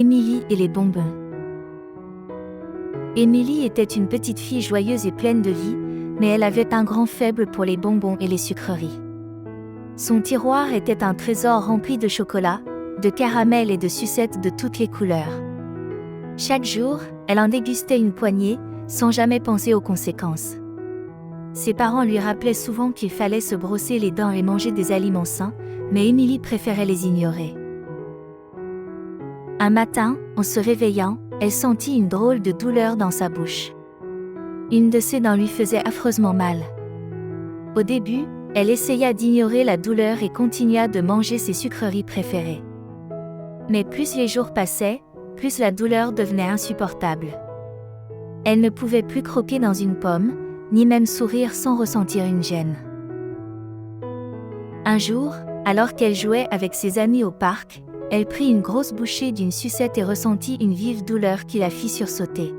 Émilie et les bonbons. Émilie était une petite fille joyeuse et pleine de vie, mais elle avait un grand faible pour les bonbons et les sucreries. Son tiroir était un trésor rempli de chocolat, de caramel et de sucettes de toutes les couleurs. Chaque jour, elle en dégustait une poignée, sans jamais penser aux conséquences. Ses parents lui rappelaient souvent qu'il fallait se brosser les dents et manger des aliments sains, mais Émilie préférait les ignorer. Un matin, en se réveillant, elle sentit une drôle de douleur dans sa bouche. Une de ses dents lui faisait affreusement mal. Au début, elle essaya d'ignorer la douleur et continua de manger ses sucreries préférées. Mais plus les jours passaient, plus la douleur devenait insupportable. Elle ne pouvait plus croquer dans une pomme, ni même sourire sans ressentir une gêne. Un jour, alors qu'elle jouait avec ses amis au parc, elle prit une grosse bouchée d'une sucette et ressentit une vive douleur qui la fit sursauter.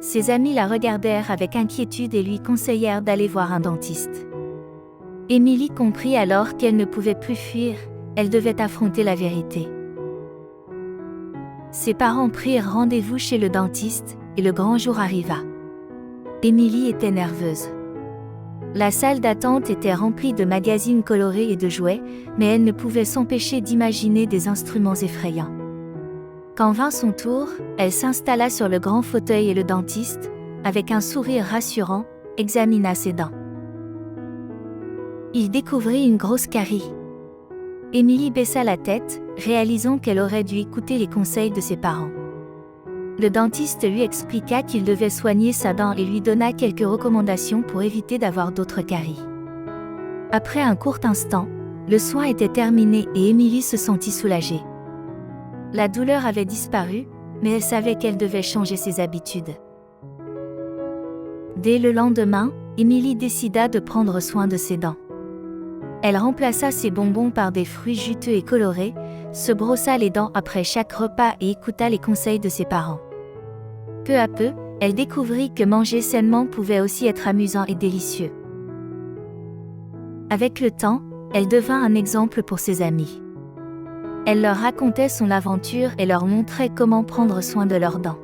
Ses amis la regardèrent avec inquiétude et lui conseillèrent d'aller voir un dentiste. Émilie comprit alors qu'elle ne pouvait plus fuir, elle devait affronter la vérité. Ses parents prirent rendez-vous chez le dentiste, et le grand jour arriva. Émilie était nerveuse. La salle d'attente était remplie de magazines colorés et de jouets, mais elle ne pouvait s'empêcher d'imaginer des instruments effrayants. Quand vint son tour, elle s'installa sur le grand fauteuil et le dentiste, avec un sourire rassurant, examina ses dents. Il découvrit une grosse carie. Émilie baissa la tête, réalisant qu'elle aurait dû écouter les conseils de ses parents. Le dentiste lui expliqua qu'il devait soigner sa dent et lui donna quelques recommandations pour éviter d'avoir d'autres caries. Après un court instant, le soin était terminé et Émilie se sentit soulagée. La douleur avait disparu, mais elle savait qu'elle devait changer ses habitudes. Dès le lendemain, Émilie décida de prendre soin de ses dents. Elle remplaça ses bonbons par des fruits juteux et colorés, se brossa les dents après chaque repas et écouta les conseils de ses parents. Peu à peu, elle découvrit que manger sainement pouvait aussi être amusant et délicieux. Avec le temps, elle devint un exemple pour ses amis. Elle leur racontait son aventure et leur montrait comment prendre soin de leurs dents.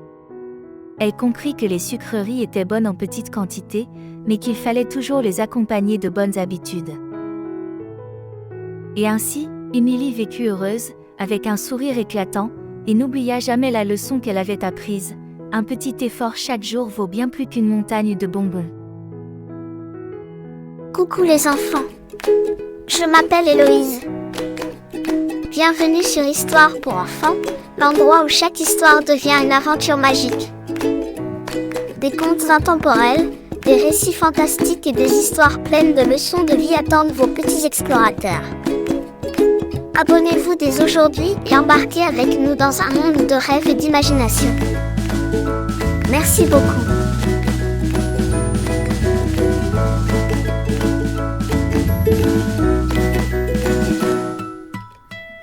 Elle comprit que les sucreries étaient bonnes en petite quantité, mais qu'il fallait toujours les accompagner de bonnes habitudes. Et ainsi, Émilie vécut heureuse, avec un sourire éclatant, et n'oublia jamais la leçon qu'elle avait apprise. Un petit effort chaque jour vaut bien plus qu'une montagne de bonbons. Coucou les enfants, je m'appelle Héloïse. Bienvenue sur Histoire pour enfants, l'endroit où chaque histoire devient une aventure magique. Des contes intemporels, des récits fantastiques et des histoires pleines de leçons de vie attendent vos petits explorateurs. Abonnez-vous dès aujourd'hui et embarquez avec nous dans un monde de rêve et d'imagination. Merci beaucoup.